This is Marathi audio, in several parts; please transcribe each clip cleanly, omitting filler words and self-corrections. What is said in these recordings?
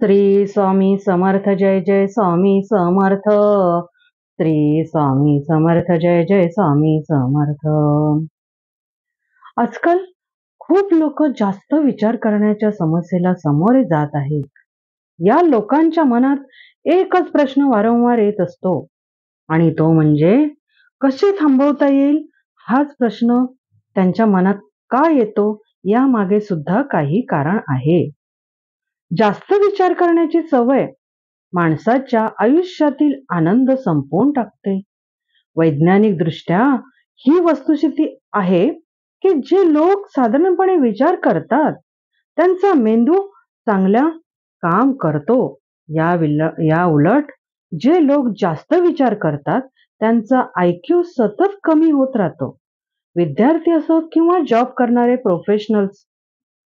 श्री स्वामी समर्थ जय जय स्वामी समर्थ. श्री स्वामी समर्थ जय जय स्वामी समर्थ. आजकाल खूप लोक जास्त विचार करण्याच्या समस्येला सामोरे जात आहेत. या लोकांच्या मनात एकच प्रश्न वारंवार येत असतो आणि तो म्हणजे कसे थांबवता येईल. हाच प्रश्न त्यांच्या मनात का येतो यामागे सुद्धा काही कारण आहे. जास्त विचार करण्याची सवय माणसाच्या आयुष्यातील आनंद संपवून टाकते. वैज्ञानिक दृष्ट्या ही वस्तुस्थिती आहे की जे लोक साधारणपणे विचार करतात त्यांचा मेंदू चांगला काम करतो. या उलट जे लोक जास्त विचार करतात त्यांचा IQ सतत कमी होत राहतो. विद्यार्थी असो किंवा जॉब करणारे प्रोफेशनल्स,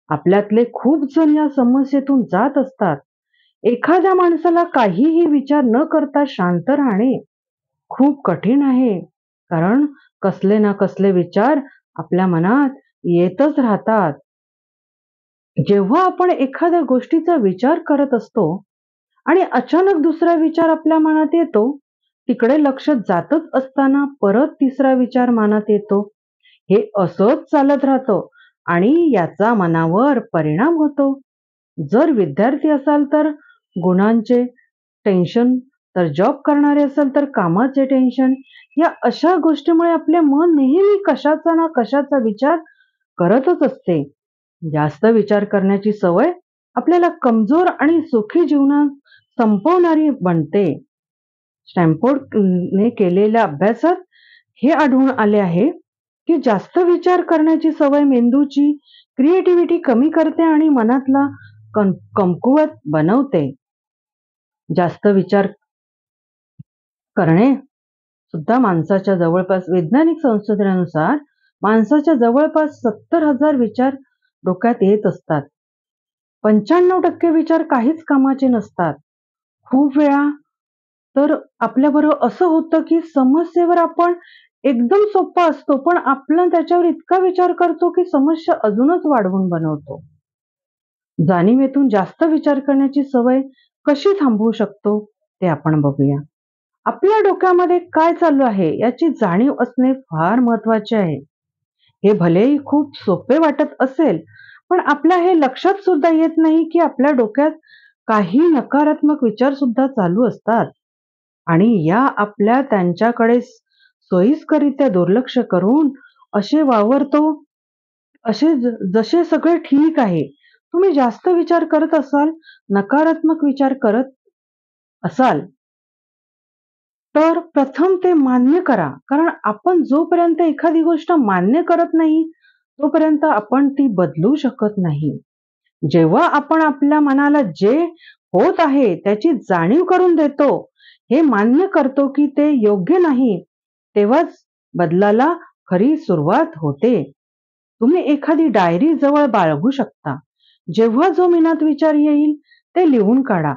आपल्यातले खूप जण या समस्येतून जात असतात. एखाद्या माणसाला काहीही विचार न करता शांत राहणे खूप कठीण आहे, कारण कसले ना कसले विचार आपल्या मनात येतच राहतात. जेव्हा आपण एखाद्या गोष्टीचा विचार करत असतो आणि अचानक दुसरा विचार आपल्या मनात येतो, तिकडे लक्ष जातच असताना परत तिसरा विचार मनात येतो. हे असंच चालत राहतं आणि याचा मनावर परिणाम होतो. जर विद्यार्थी असाल तर गुणांचे टेन्शन, तर जॉब करणारे असाल तर कामाचे टेन्शन. या अशा गोष्टीमुळे आपले मन नेहमी कशाचा ना कशाचा विचार करतच असते. जास्त विचार करण्याची सवय आपल्याला कमजोर आणि सुखी जीवनात संपवणारी बनते. स्टॅनफोर्डने केलेल्या अभ्यासात हे आढळून आले आहे की जास्त विचार करण्याची सवय मेंदूची क्रिएटिव्हिटी कमी करते आणि मनातला कमकुवत बनवते. जास्त विचार करणे सुद्धा माणसाच्या जवळपास, वैज्ञानिक संशोधनानुसार माणसाच्या जवळपास 70,000 विचार डोक्यात येत असतात. 95% विचार काहीच कामाचे नसतात. खूप वेळा तर आपल्याबरोबर असं होतं की समस्येवर आपण एकदम सोपा असतो, पण आपण त्याच्यावर इतका विचार करतो की समस्या अजूनच वाढवून बनवतो. जाणीवेतून जास्त विचार करण्याची सवय कशी थांबवू शकतो ते आपण बघूया. आपल्या डोक्यामध्ये काय चालू आहे याची जाणीव असणे फार महत्वाचे आहे. हे भलेही खूप सोपे वाटत असेल, पण आपल्या हे लक्षात सुद्धा येत नाही की आपल्या डोक्यात काही नकारात्मक विचार सुद्धा चालू असतात आणि या आपल्या त्यांच्याकडे सोयीस्करित्या दुर्लक्ष करून असे वावरतो, जसे सगळे ठीक आहे. तुम्ही जास्त विचार करत असाल, नकारात्मक विचार करत असाल, तर प्रथम ते मान्य करा. कारण आपण जोपर्यंत एखादी गोष्ट मान्य करत नाही तोपर्यंत आपण ती बदलू शकत नाही. जेव्हा आपण आपल्या मनाला जे होत आहे त्याची जाणीव करून देतो, हे मान्य करतो की ते योग्य नाही, तेव्हाच बदलाला खरी सुरुवात होते. तुम्ही एखादी डायरी जवळ बाळगू शकता. जेव्हा जो मनात विचार येईल ते लिहून काढा.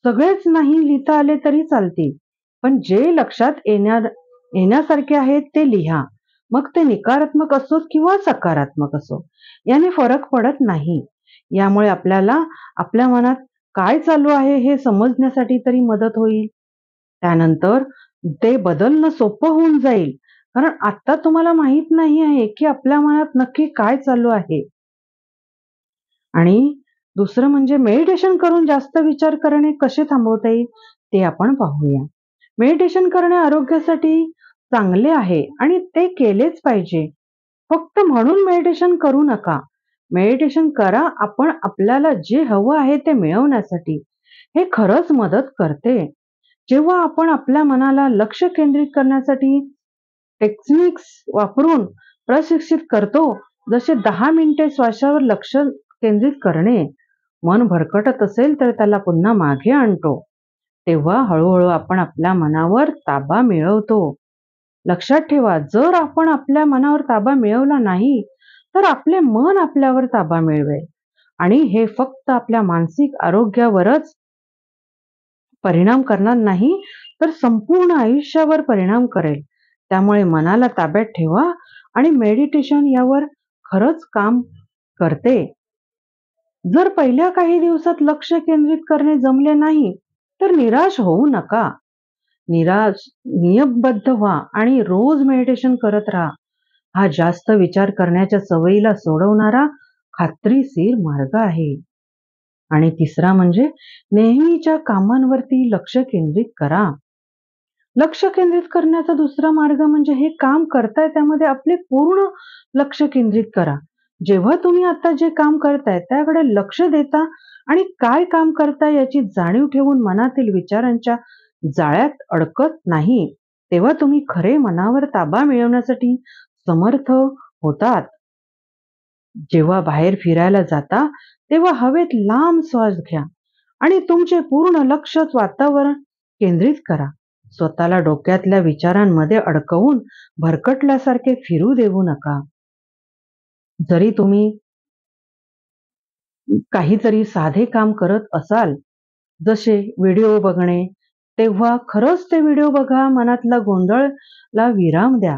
सगळेच नाही लिहिता आले तरी चालतील, पण जे लक्षात येण्यासारखे आहे ते लिहा. मग ते नकारात्मक असो किंवा सकारात्मक असो, याने फरक पडत नाही. यामुळे आपल्याला आपल्या मनात काय चालू आहे हे समजण्यासाठी तरी मदत होईल. त्यानंतर ते बदलणं सोपं होऊन जाईल, कारण आता तुम्हाला माहित नाही आहे की आपल्या मनात नक्की काय चालू आहे. आणि दुसरं म्हणजे मेडिटेशन करून जास्त विचार करणे कसे थांबवता येईल ते आपण पाहूया. मेडिटेशन करणे आरोग्यासाठी चांगले आहे आणि ते केलेच पाहिजे. फक्त म्हणून मेडिटेशन करू नका. मेडिटेशन करा आपण आपल्याला जे हवं आहे ते मिळवण्यासाठी. हे खरंच मदत करते. जेव्हा आपण आपल्या मनाला लक्ष केंद्रित करण्यासाठी टेक्निक्स वापरून प्रशिक्षित करतो, जसे 10 मिनिटे श्वासावर लक्ष केंद्रित करणे, मन भरकटत असेल तर त्याला पुन्हा मागे आणतो, तेव्हा हळूहळू आपण आपल्या मनावर ताबा मिळवतो. लक्षात ठेवा, जर आपण आपल्या मनावर ताबा मिळवला नाही तर आपले मन आपल्यावर ताबा मिळवेल आणि हे फक्त आपल्या मानसिक आरोग्यावरच परिणाम करणार नाही, तर संपूर्ण आयुष्यावर परिणाम करेल. त्यामुळे मनाला ताब्यात ठेवा आणि मेडिटेशन यावर खरंच काम करते. जर पहिल्या काही दिवसात लक्ष केंद्रित करणे जमले नाही, तर निराश होऊ नका. नियमबद्ध व्हा आणि रोज मेडिटेशन करत राहा. हा जास्त विचार करण्याच्या सवयीला सोडवणारा खात्रीशीर मार्ग आहे. आणि तिसरा म्हणजे नेहमीच्या कामांवरती लक्ष केंद्रित करा. लक्ष केंद्रित करण्याचा दुसरा मार्ग म्हणजे हे काम करताय त्यामध्ये आपले पूर्ण लक्ष केंद्रित करा. जेव्हा तुम्ही आता जे काम करताय त्याकडे लक्ष देता आणि काय काम करताय याची जाणीव ठेवून मनातील विचारांच्या जाळ्यात अडकत नाही, तेव्हा तुम्ही खरे मनावर ताबा मिळवण्यासाठी समर्थ होतात. जेव्हा बाहेर फिरायला जाता तेव्हा हवेत लांब श्वास घ्या आणि तुमचे पूर्ण लक्ष वातावरण केंद्रित करा. स्वतःला डोक्यातल्या विचारांमध्ये अडकवून भरकटल्यासारखे फिरू देऊ नका. जरी तुम्ही काहीतरी साधे काम करत असाल, जसे व्हिडिओ बघणे, तेव्हा खरंच ते व्हिडिओ बघा, मनातला गोंधळला विराम द्या.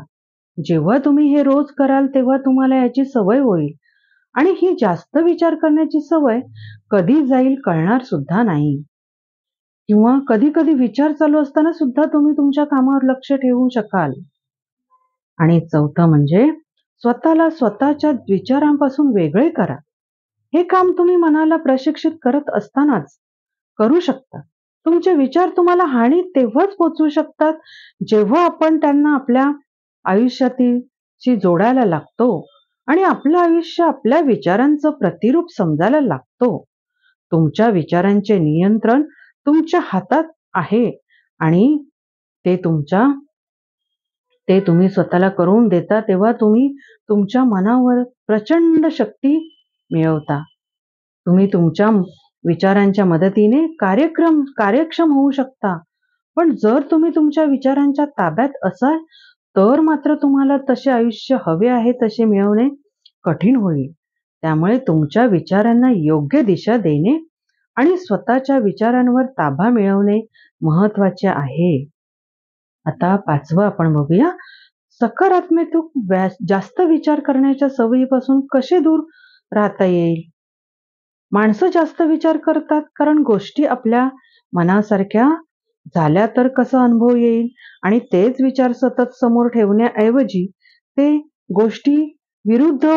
जेव्हा तुम्ही हे रोज कराल तेव्हा तुम्हाला याची सवय होईल आणि ही जास्त विचार करण्याची सवय कधी जाईल कळणार सुद्धा नाही. किंवा कधी कधी विचार चालू असताना सुद्धा तुम्ही तुमच्या कामावर लक्ष ठेवू शकाल. आणि चौथं म्हणजे स्वतःला स्वतःच्या विचारांपासून वेगळे करा. हे काम तुम्ही मनाला प्रशिक्षित करत असतानाच करू शकता. तुमचे विचार तुम्हाला हानी तेव्हाच पोचवू शकतात जेव्हा आपण त्यांना आपल्या आयुष्याशी जोडायला लागतो आणि आपलं आयुष्य आपल्या विचारांचं प्रतिरूप समजायला लागतो. तुमच्या विचारांचे नियंत्रण तुमच्या हातात आहे आणि ते तुम्ही स्वतःला करून देता तेव्हा तुम्ही तुमच्या मनावर प्रचंड शक्ती मिळवता. तुम्ही तुमच्या विचारांच्या मदतीने कार्यक्षम होऊ शकता. पण जर तुम्ही तुमच्या विचारांच्या ताब्यात असाल तर मात्र तुम्हाला तसे आयुष्य हवे आहे तसे मिळवणे कठीण होईल. त्यामुळे तुमच्या विचारांना योग्य दिशा देणे आणि स्वतःच्या विचारांवर ताबा मिळवणे महत्वाचे आहे. आता पाचवं आपण बघूया, सकारात्मक जास्त विचार करण्याच्या सवयीपासून कसे दूर राहता येईल. माणसं जास्त विचार करतात कारण गोष्टी आपल्या मनासारख्या झाल्या तर कसा अनुभव येईल आणि तेच विचार सतत समोर ठेवण्याऐवजी ते गोष्टी विरुद्ध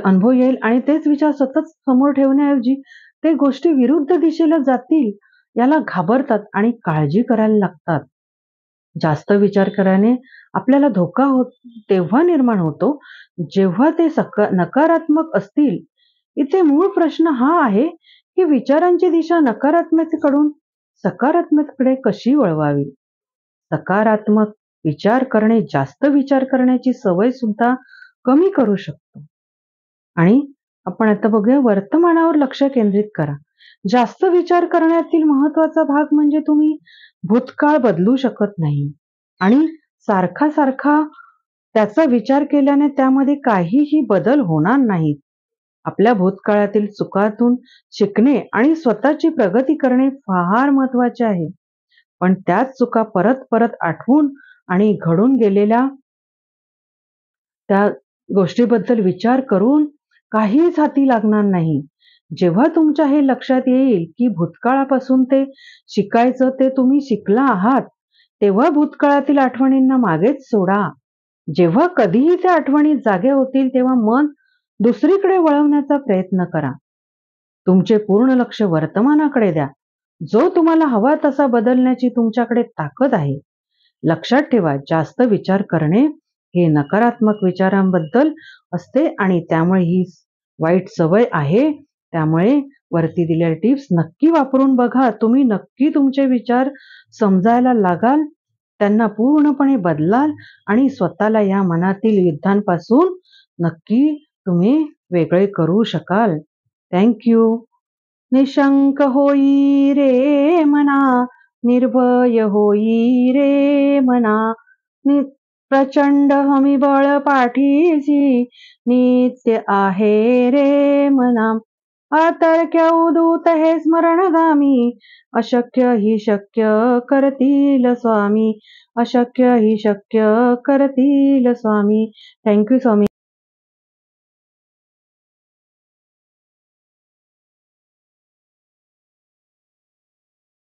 अनुभव येईल आणि तेच विचार सतत समोर ठेवण्याऐवजी ते गोष्टी विरुद्ध दिशेला जातील याला घाबरतात आणि काळजी करायला लागतात. जास्त विचार कराने आपल्याला धोका तेव्हा निर्माण होतो जेव्हा ते नकारात्मक असतील. इथे मूळ प्रश्न हा आहे की विचारांची दिशा नकारात्मकतेकडून सकारात्मकतेकडे कशी वळवावी. सकारात्मक विचार करणे जास्त विचार करण्याची सवय सुद्धा कमी करू शकतो. आणि आपण आता बघूया, वर्तमानावर लक्ष केंद्रित करा. जास्त विचार करण्यातील महत्वाचा भाग म्हणजे तुम्ही भूतकाळ बदलू शकत नाही आणि सारखा त्याचा विचार केल्याने त्यामध्ये काहीही बदल होणार नाहीत. आपल्या भूतकाळातील चुकातून शिकणे आणि स्वतःची प्रगती करणे फार महत्वाचे आहे. पण त्याच चुका परत परत आठवून आणि घडून गेलेल्या त्या गोष्टीबद्दल विचार करून काहीच हाती लागणार नाही. जेव्हा तुमच्या हे लक्षात येईल की भूतकाळापासून ते शिकायचं ते तुम्ही शिकला आहात, तेव्हा भूतकाळातील आठवणींना मागेच सोडा. जेव्हा कधीही त्या आठवणी जागे होतील तेव्हा मन दुसरीकडे वळवण्याचा प्रयत्न करा. तुमचे पूर्ण लक्ष वर्तमानाकडे द्या. जो तुम्हाला हवा तसा बदलण्याची तुमच्याकडे ताकद आहे. लक्षात ठेवा, जास्त विचार करणे हे नकारात्मक विचारांबद्दल असते आणि त्यामुळे ही वाईट सवय आहे. त्यामुळे वरती दिलेल्या टिप्स नक्की वापरून बघा. तुम्ही नक्की तुमचे विचार समजायला लागाल, त्यांना पूर्णपणे बदलाल आणि स्वतःला या मनातील युद्धांपासून नक्की तुम्ही वेगळे करू शकाल. थँक्यू. निशंक होई रे मना, निर्भय होई रे मना, प्रचंड हमीबळ पाठीसी नित्य आहे रे मना. अतर्क्य उदूत हे स्मरणगामी, अशक्य ही शक्य करतील स्वामी, अशक्य ही शक्य करतील स्वामी. थँक्यू स्वामी.